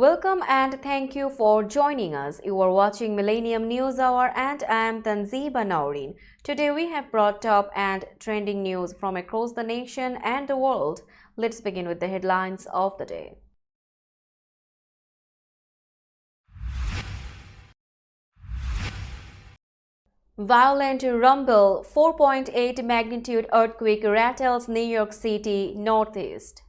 Welcome and thank you for joining us. You are watching Millennium News Hour and I am Tanzeeba Naurin. Today we have brought top and trending news from across the nation and the world. Let's begin with the headlines of the day. Violent rumble, 4.8 magnitude earthquake rattles New York City northeast.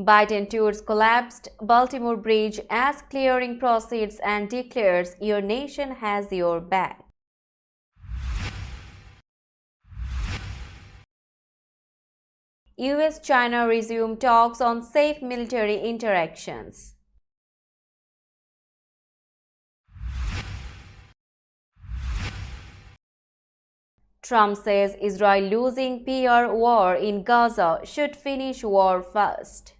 Biden tours collapsed Baltimore bridge as clearing proceeds and declares your nation has your back. US-China resume talks on safe military interactions. Trump says Israel losing PR war in Gaza should finish war fast.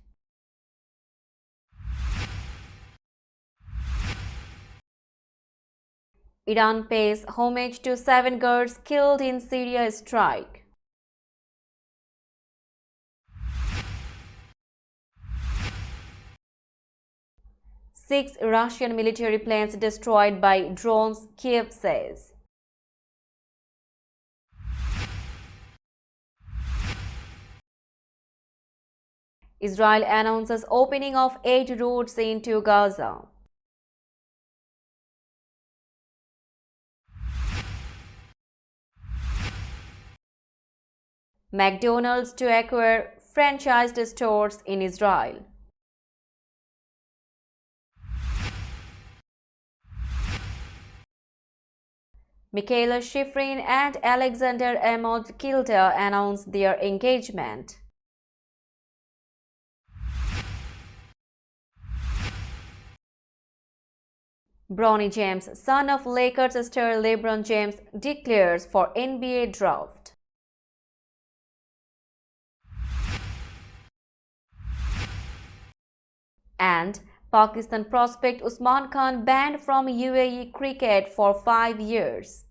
Iran pays homage to 7 Kurds killed in Syria strike. Six Russian military planes destroyed by drones, Kiev says. Israel announces opening of 8 routes into Gaza. McDonald's to acquire franchised stores in Israel. Mikaela Shiffrin and Alexander Amod Kilter announced their engagement. Bronny James, son of Lakers star LeBron James, declares for NBA draft. And Pakistan prospect Usman Khan banned from UAE cricket for 5 years.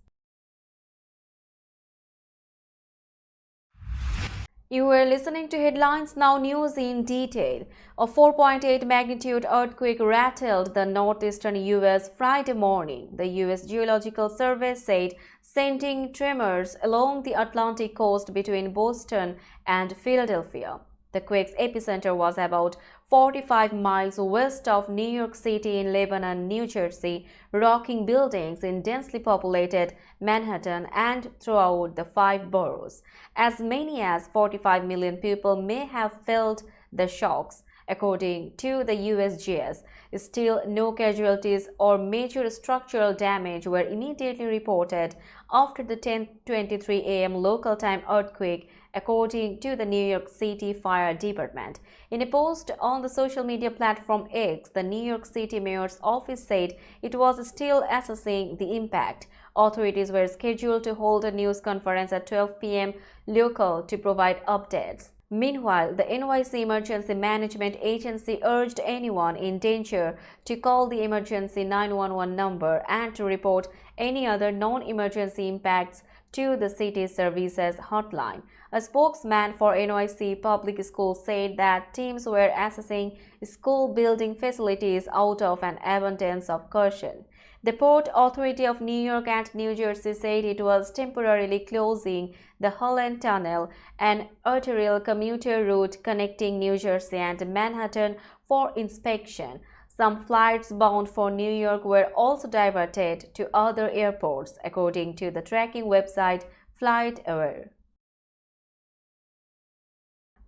You were listening to Headlines Now News in detail. A 4.8 magnitude earthquake rattled the northeastern U.S. Friday morning, the U.S. Geological Survey said, sending tremors along the Atlantic coast between Boston and Philadelphia. The quake's epicenter was about 45 miles west of New York City in Lebanon, New Jersey, rocking buildings in densely populated Manhattan and throughout the 5 boroughs. As many as 45 million people may have felt the shocks, according to the USGS. Still, no casualties or major structural damage were immediately reported after the 10:23 a.m. local time earthquake, according to the New York City Fire Department. In a post on the social media platform X, the New York City Mayor's office said it was still assessing the impact. Authorities were scheduled to hold a news conference at 12 p.m. local to provide updates. Meanwhile, the NYC Emergency Management Agency urged anyone in danger to call the emergency 911 number and to report any other non-emergency impacts to the city's services hotline. A spokesman for NYC Public Schools said that teams were assessing school building facilities out of an abundance of caution. The Port Authority of New York and New Jersey said it was temporarily closing the Holland Tunnel, an arterial commuter route connecting New Jersey and Manhattan, for inspection. Some flights bound for New York were also diverted to other airports, according to the tracking website FlightAware.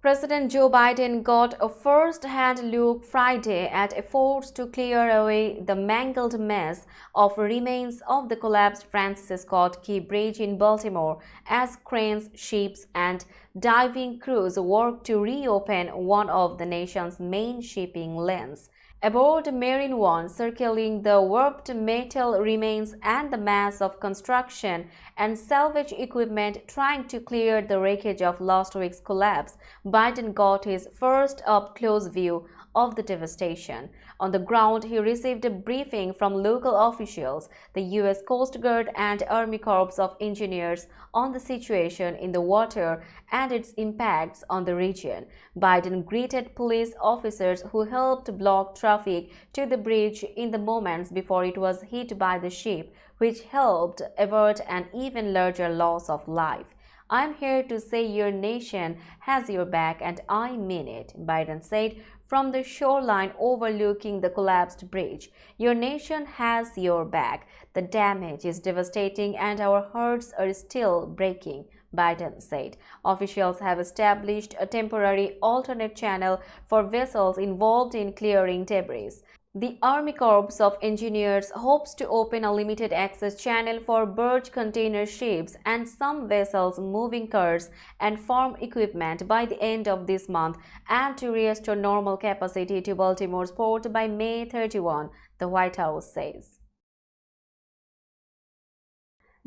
President Joe Biden got a first-hand look Friday at efforts to clear away the mangled mess of remains of the collapsed Francis Scott Key Bridge in Baltimore as cranes, ships, and diving crews work to reopen one of the nation's main shipping lanes. Aboard Marine One, circling the warped metal remains and the mass of construction and salvage equipment trying to clear the wreckage of last week's collapse, Biden got his first up-close view of the devastation. On the ground, he received a briefing from local officials, the U.S. Coast Guard and Army Corps of Engineers on the situation in the water and its impacts on the region. Biden greeted police officers who helped block traffic to the bridge in the moments before it was hit by the ship, which helped avert an even larger loss of life. "I'm here to say your nation has your back, and I mean it," Biden said from the shoreline overlooking the collapsed bridge. "Your nation has your back. The damage is devastating and our hearts are still breaking," Biden said. Officials have established a temporary alternate channel for vessels involved in clearing debris. The Army Corps of Engineers hopes to open a limited access channel for barge container ships and some vessels moving cars and farm equipment by the end of this month and to restore normal capacity to Baltimore's port by May 31, the White House says.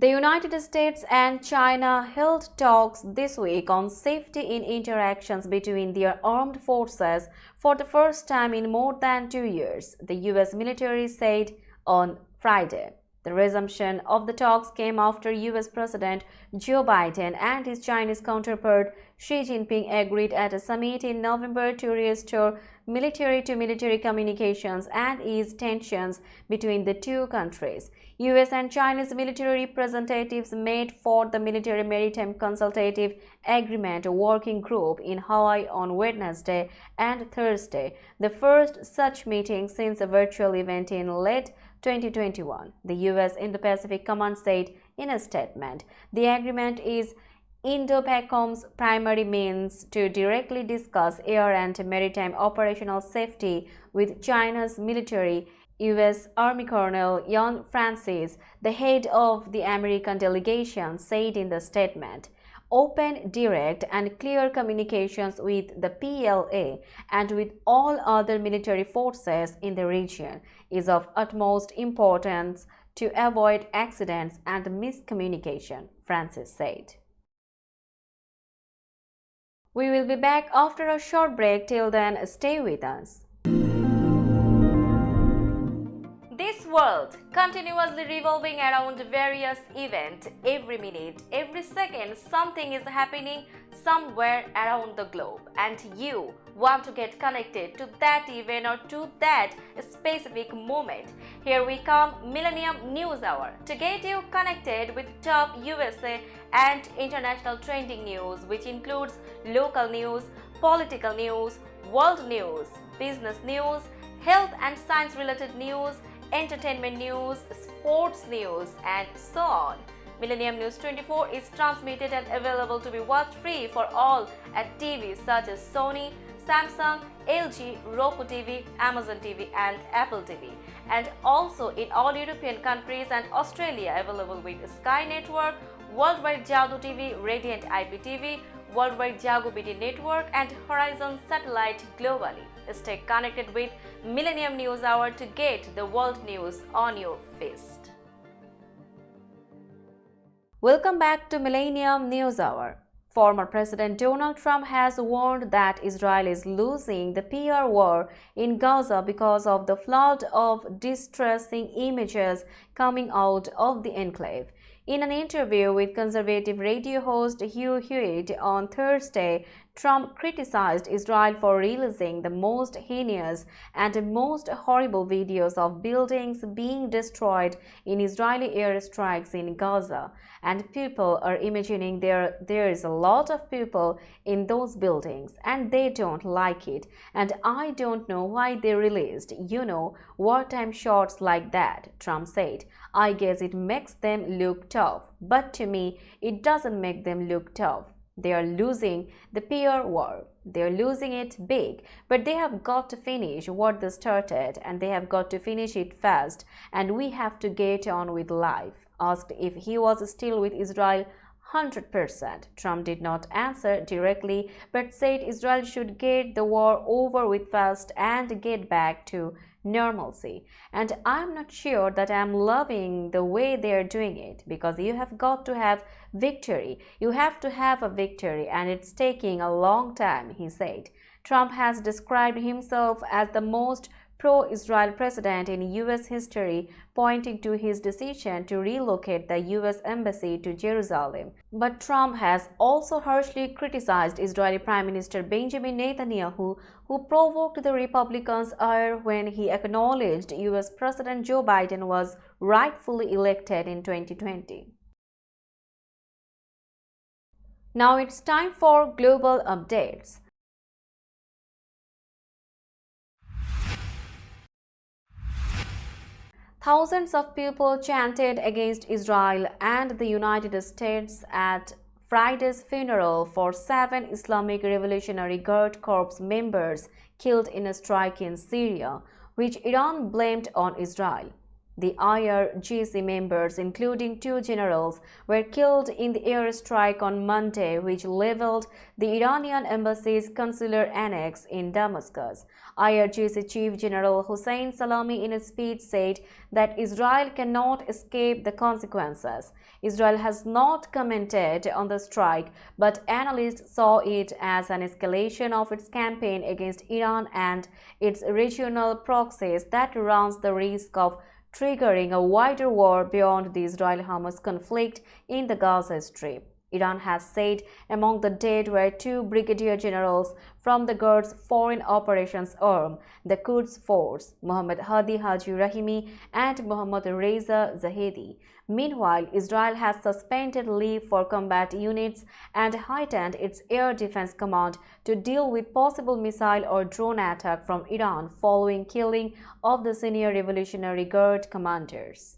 The United States and China held talks this week on safety in interactions between their armed forces for the first time in more than 2 years, the U.S. military said on Friday. The resumption of the talks came after U.S. President Joe Biden and his Chinese counterpart Xi Jinping agreed at a summit in November to restore military-to-military communications and ease tensions between the two countries. U.S. and Chinese military representatives met for the Military Maritime Consultative Agreement Working Group in Hawaii on Wednesday and Thursday, the first such meeting since a virtual event in late 2021, the U.S. Indo-Pacific Command said in a statement. The agreement is Indo-PACOM's primary means to directly discuss air and maritime operational safety with China's military. U.S. Army Colonel Yan Francis, the head of the American delegation, said in the statement. Open, direct, and clear communications with the PLA and with all other military forces in the region is of utmost importance to avoid accidents and miscommunication, Francis said. We will be back after a short break. Till then, stay with us. This world continuously revolving around various events. Every minute, every second, something is happening somewhere around the globe, and you want to get connected to that event or to that specific moment. Here we come, Millennium News Hour, to get you connected with top USA and international trending news, which includes local news, political news, world news, business news, health and science related news, entertainment news, sports news, and so on. Millennium News 24 is transmitted and available to be watched free for all at TVs such as Sony, Samsung, LG, Roku TV, Amazon TV, and Apple TV, and also in all European countries and Australia, available with Sky Network, Worldwide Jago TV, Radiant IPTV, Worldwide Jago BT Network, and Horizon Satellite globally. Stay connected with Millennium News Hour to get the world news on your fist. Welcome back to Millennium News Hour. Former President Donald Trump has warned that Israel is losing the PR war in Gaza because of the flood of distressing images coming out of the enclave. In an interview with conservative radio host Hugh Hewitt on Thursday, Trump criticized Israel for releasing the most heinous and most horrible videos of buildings being destroyed in Israeli airstrikes in Gaza. And people are imagining there is a lot of people in those buildings and they don't like it. And I don't know why they released, wartime shots like that, Trump said. I guess it makes them look tough, but to me, it doesn't make them look tough. They are losing the PR war. They are losing it big, but they have got to finish what they started, and they have got to finish it fast, and we have to get on with life. Asked if he was still with Israel 100%, Trump did not answer directly, but said Israel should get the war over with fast and get back to normalcy. And I'm not sure that I'm loving the way they're doing it, because you have got to have victory. You have to have a victory, and it's taking a long time, he said. Trump has described himself as the most pro-Israel president in U.S. history, pointing to his decision to relocate the U.S. embassy to Jerusalem. But Trump has also harshly criticized Israeli Prime Minister Benjamin Netanyahu, who provoked the Republicans' ire when he acknowledged U.S. President Joe Biden was rightfully elected in 2020. Now it's time for global updates. Thousands of people chanted against Israel and the United States at Friday's funeral for 7 Islamic Revolutionary Guard Corps members killed in a strike in Syria, which Iran blamed on Israel. The IRGC members, including 2 generals, were killed in the airstrike on Monday, which leveled the Iranian embassy's consular annex in Damascus. IRGC Chief General Hossein Salami, in a speech, said that Israel cannot escape the consequences. Israel has not commented on the strike, but analysts saw it as an escalation of its campaign against Iran and its regional proxies that runs the risk of triggering a wider war beyond the Israel-Hamas conflict in the Gaza Strip. Iran has said among the dead were 2 brigadier generals from the Guard's Foreign Operations Arm, the Quds Force, Mohammad Hadi Haji Rahimi and Mohammad Reza Zahedi. Meanwhile, Israel has suspended leave for combat units and heightened its air defense command to deal with possible missile or drone attack from Iran following killing of the senior Revolutionary Guard commanders.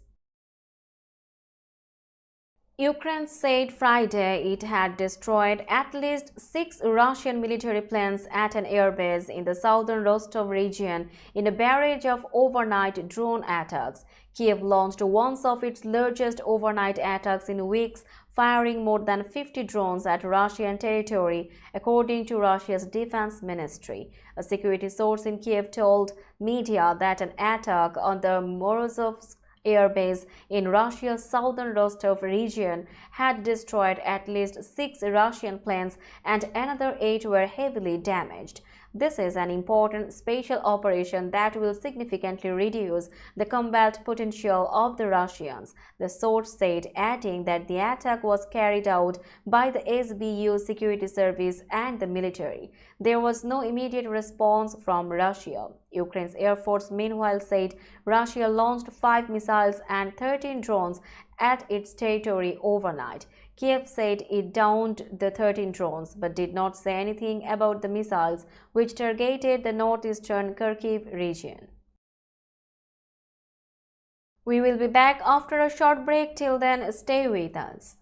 Ukraine said Friday it had destroyed at least 6 Russian military planes at an airbase in the southern Rostov region in a barrage of overnight drone attacks. Kiev launched one of its largest overnight attacks in weeks, firing more than 50 drones at Russian territory, according to Russia's defense ministry. A security source in Kiev told media that an attack on the Morozovsk airbase in Russia's southern Rostov region had destroyed at least 6 Russian planes and another 8 were heavily damaged. This is an important special operation that will significantly reduce the combat potential of the Russians, the source said, adding that the attack was carried out by the SBU security service and the military. There was no immediate response from Russia. Ukraine's Air Force meanwhile said Russia launched 5 missiles and 13 drones at its territory overnight. Kiev said it downed the 13 drones but did not say anything about the missiles which targeted the northeastern Kharkiv region. We will be back after a short break. Till then, stay with us.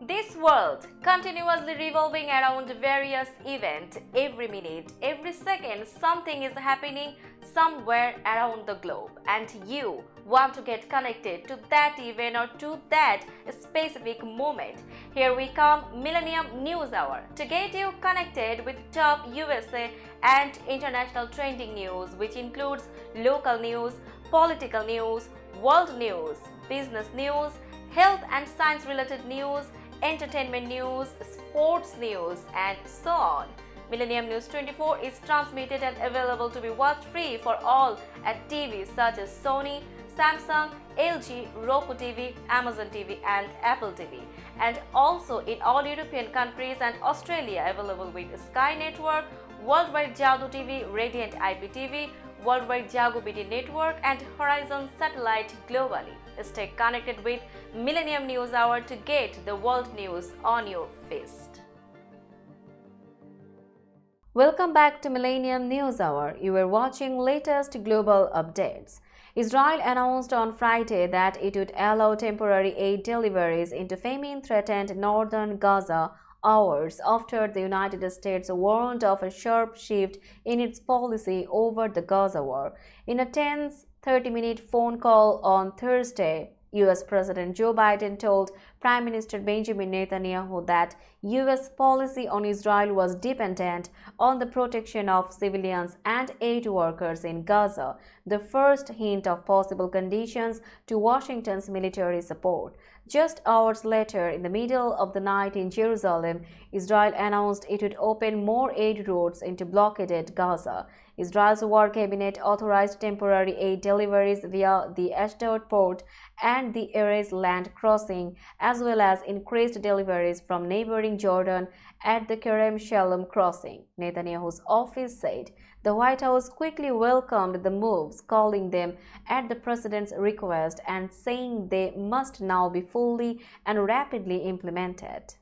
This world continuously revolving around various events. Every minute, every second, something is happening somewhere around the globe, and you want to get connected to that event or to that specific moment. Here we come, Millennium News Hour, to get you connected with top USA and international trending news, which includes local news, political news, world news, business news, health and science related news, entertainment news, sports news, and so on. Millennium News 24 is transmitted and available to be watched free for all at TVs such as Sony, Samsung, LG, Roku TV, Amazon TV, and Apple TV, and also in all European countries and Australia, available with Sky Network, Worldwide Jago TV, Radiant IPTV, Worldwide Jago BD Network, and Horizon Satellite globally. Stay connected with Millennium News Hour to get the world news on your fist. Welcome back to Millennium News Hour. You are watching latest global updates. Israel announced on Friday that it would allow temporary aid deliveries into famine-threatened northern Gaza hours after the United States warned of a sharp shift in its policy over the Gaza war. In a tense 30-minute phone call on Thursday, US President Joe Biden told Prime Minister Benjamin Netanyahu that US policy on Israel was dependent on the protection of civilians and aid workers in Gaza, the first hint of possible conditions to Washington's military support. Just hours later, in the middle of the night in Jerusalem, Israel announced it would open more aid routes into blockaded Gaza. Israel's war cabinet authorized temporary aid deliveries via the Ashdod port and the Erez land crossing, as well as increased deliveries from neighboring Jordan at the Kerem Shalom crossing. Netanyahu's office said the White House quickly welcomed the moves, calling them at the president's request and saying they must now be fully and rapidly implemented.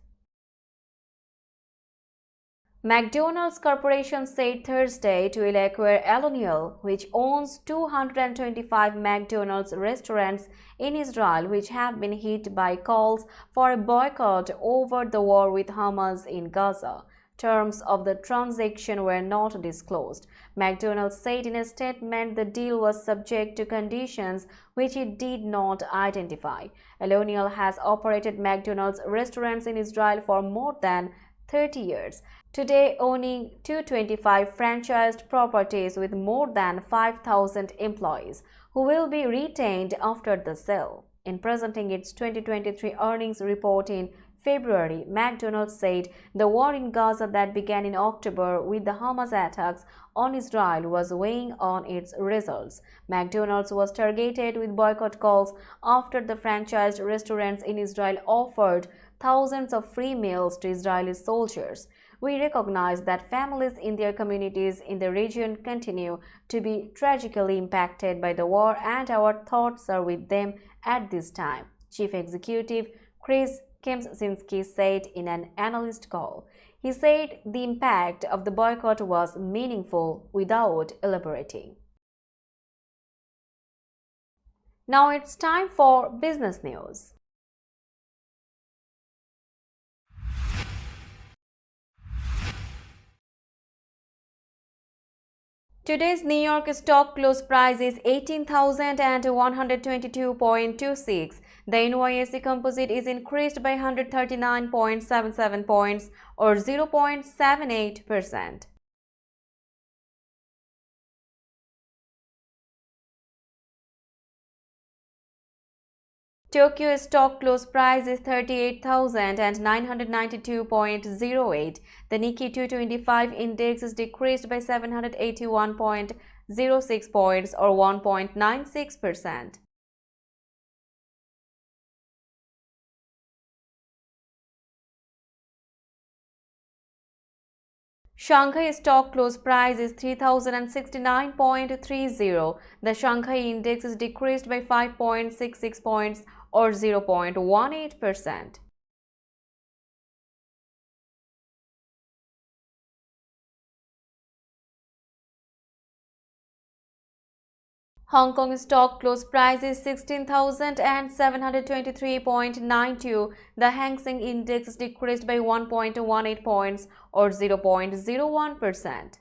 McDonald's Corporation said Thursday it will acquire Aloniel, which owns 225 McDonald's restaurants in Israel, which have been hit by calls for a boycott over the war with Hamas in Gaza. Terms of the transaction were not disclosed. McDonald's said in a statement the deal was subject to conditions which it did not identify. Aloniel has operated McDonald's restaurants in Israel for more than 30 years, today owning 225 franchised properties with more than 5,000 employees, who will be retained after the sale. In presenting its 2023 earnings report in February, McDonald's said the war in Gaza that began in October with the Hamas attacks on Israel was weighing on its results. McDonald's was targeted with boycott calls after the franchised restaurants in Israel offered thousands of free meals to Israeli soldiers. We recognize that families in their communities in the region continue to be tragically impacted by the war, and our thoughts are with them at this time, Chief Executive Chris Kempczynski said in an analyst call. He said the impact of the boycott was meaningful without elaborating. Now it's time for business news. Today's New York stock close price is 18,122.26. The NYSE Composite is increased by 139.77 points or 0.78%. Tokyo stock close price is 38,992.08. The Nikkei 225 index is decreased by 781.06 points or 1.96%. Shanghai stock close price is 3,069.30. The Shanghai index is decreased by 5.66 points or 0.18%. Hong Kong stock close price is 16,723.92. The Hang Seng index is decreased by 1.18 points or 0.01%.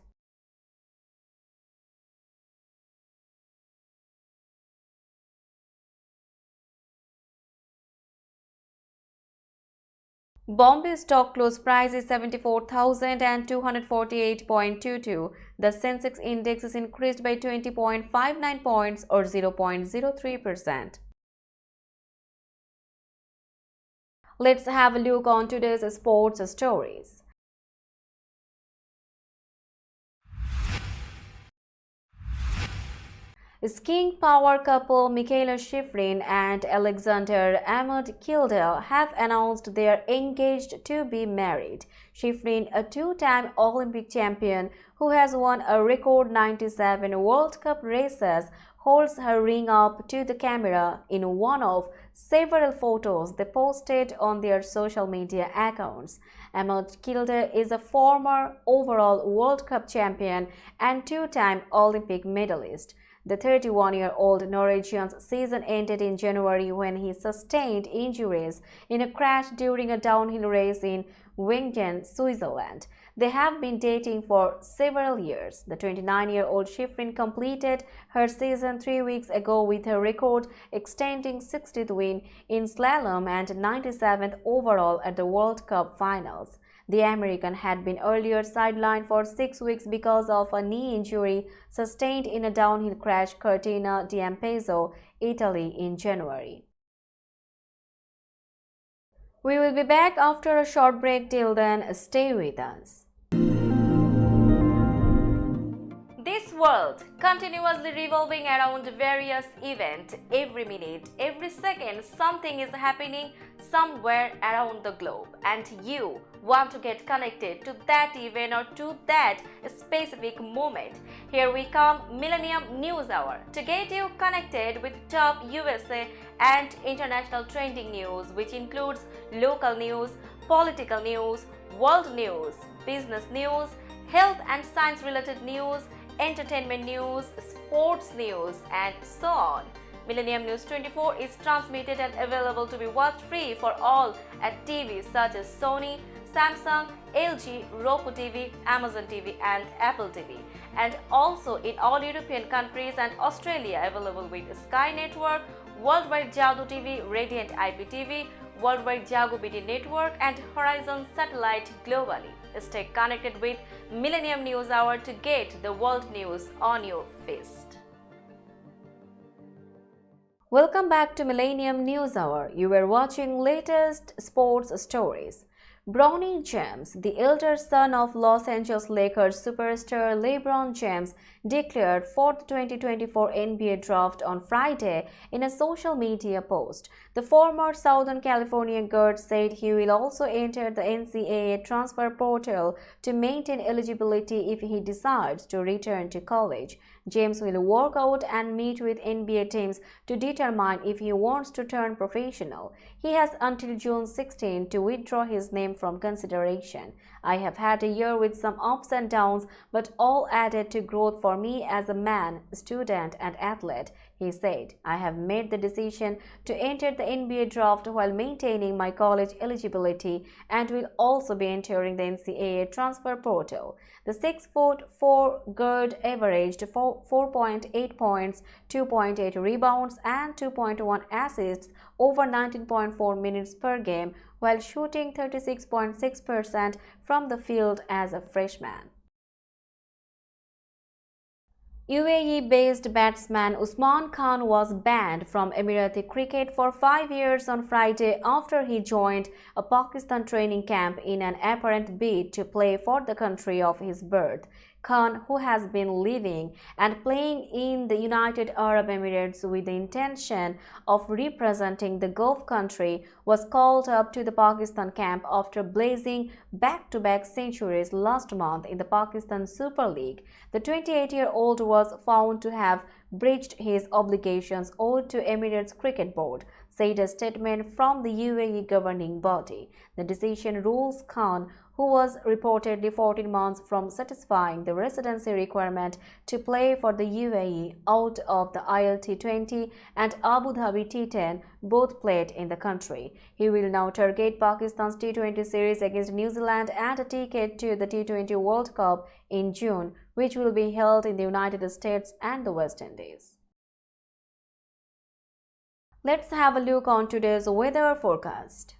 Bombay stock close price is 74,248.22. The Sensex index is increased by 20.59 points or 0.03%. Let's have a look on today's sports stories. Skiing power couple Mikaela Shiffrin and Alexander Ahmad Kilde have announced they are engaged to be married. Shiffrin, a two-time Olympic champion who has won a record 97 World Cup races, holds her ring up to the camera in one of several photos they posted on their social media accounts. Ahmad Kilde is a former overall World Cup champion and two-time Olympic medalist. The 31-year-old Norwegian's season ended in January when he sustained injuries in a crash during a downhill race in Wengen, Switzerland. They have been dating for several years. The 29-year-old Shiffrin completed her season 3 weeks ago with her record extending 60th win in slalom and 97th overall at the World Cup finals. The American had been earlier sidelined for 6 weeks because of a knee injury sustained in a downhill crash at Cortina d'Ampezzo, Italy in January. We will be back after a short break. Till then, stay with us. This world continuously revolving around various events. Every minute, every second, something is happening somewhere around the globe, and you want to get connected to that event or to that specific moment. Here we come, Millennium News Hour, to get you connected with top USA and international trending news, which includes local news, political news, world news, business news, health and science related news, entertainment news, sports news, and so on. Millennium News 24 is transmitted and available to be watched free for all at TVs such as Sony, Samsung, LG, Roku TV, Amazon TV, and Apple TV, and also in all European countries and Australia, available with Sky Network, Worldwide Jago TV, Radiant IPTV, Worldwide Jago BD Network, and Horizon Satellite globally. Stay connected with Millennium News Hour to get the world news on your fist. Welcome back to Millennium News Hour. You were watching latest sports stories. Bronny James, the elder son of Los Angeles Lakers superstar LeBron James, declared for the 2024 NBA draft on Friday in a social media post. The former Southern California guard said he will also enter the NCAA transfer portal to maintain eligibility if he decides to return to college. James will work out and meet with NBA teams to determine if he wants to turn professional. He has until June 16 to withdraw his name from consideration. I have had a year with some ups and downs, but all added to growth for me as a man, student, and athlete, he said. I have made the decision to enter the NBA draft while maintaining my college eligibility and will also be entering the NCAA transfer portal. The 6'4" guard averaged 4.8 points, 2.8 rebounds, and 2.1 assists over 19.4 minutes per game, while shooting 36.6% from the field as a freshman. UAE-based batsman Usman Khan was banned from Emirati cricket for 5 years on Friday after he joined a Pakistan training camp in an apparent bid to play for the country of his birth. Khan, who has been living and playing in the United Arab Emirates with the intention of representing the Gulf country, was called up to the Pakistan camp after blazing back-to-back centuries last month in the Pakistan Super League. The 28-year-old was found to have breached his obligations owed to Emirates Cricket Board, said a statement from the UAE governing body. The decision rules Khan, who was reportedly 14 months from satisfying the residency requirement to play for the UAE, out of the ILT20 and Abu Dhabi T10, both played in the country. He will now target Pakistan's T20 series against New Zealand and a ticket to the T20 World Cup in June, which will be held in the United States and the West Indies. Let's have a look on today's weather forecast.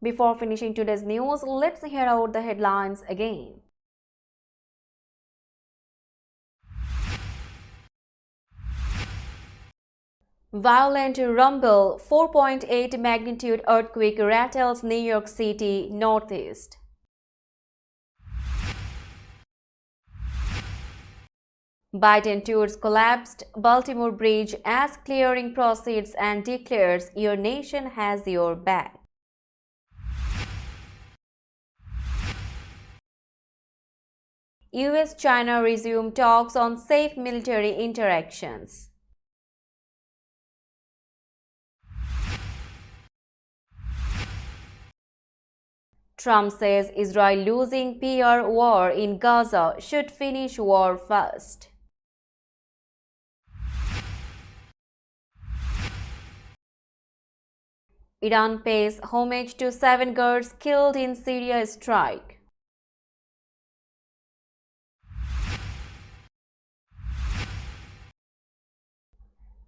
Before finishing today's news, let's hear out the headlines again. Violent rumble, 4.8 magnitude earthquake rattles New York City, Northeast. Biden tours collapsed Baltimore bridge as clearing proceeds and declares your nation has your back. US-China resume talks on safe military interactions. Trump says Israel losing PR war in Gaza should finish war fast. Iran pays homage to 7 Kurds killed in Syria strike.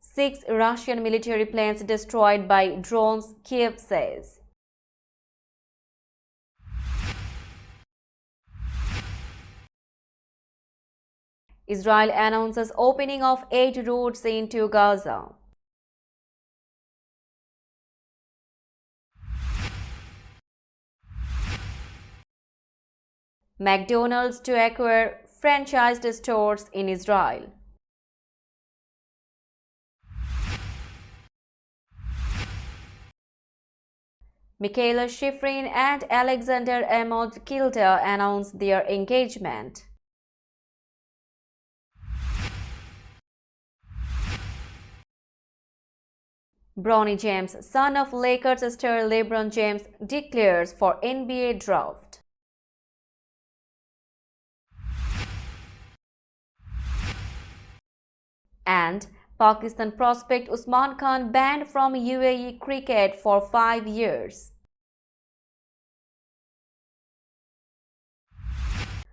Six Russian military planes destroyed by drones, Kiev says. Israel announces opening of 8 routes into Gaza. McDonald's to acquire franchised stores in Israel. Mikaela Shiffrin and Alexander Amod Kilder announced their engagement. Bronny James, son of Lakers star LeBron James, declares for NBA draft. And Pakistan prospect Usman Khan banned from UAE cricket for 5 years.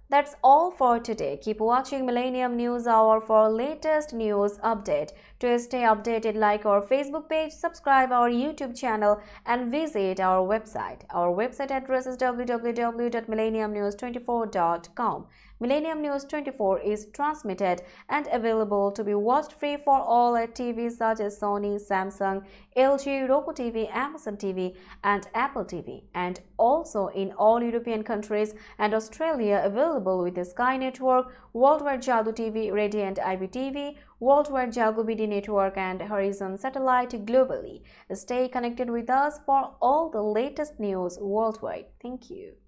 That's all for today. Keep watching Millennium News Hour for latest news update. To stay updated, like our Facebook page, subscribe our YouTube channel and visit our website. Our website address is www.millenniumnews24.com. Millennium News 24 is transmitted and available to be watched free for all at TVs such as Sony, Samsung, LG, Roku TV, Amazon TV and Apple TV, and also in all European countries and Australia, available with the Sky Network, Worldwide Jalgo TV, Radiant IPTV, Worldwide Jalgo BD Network and Horizon Satellite globally. Stay connected with us for all the latest news worldwide. Thank you.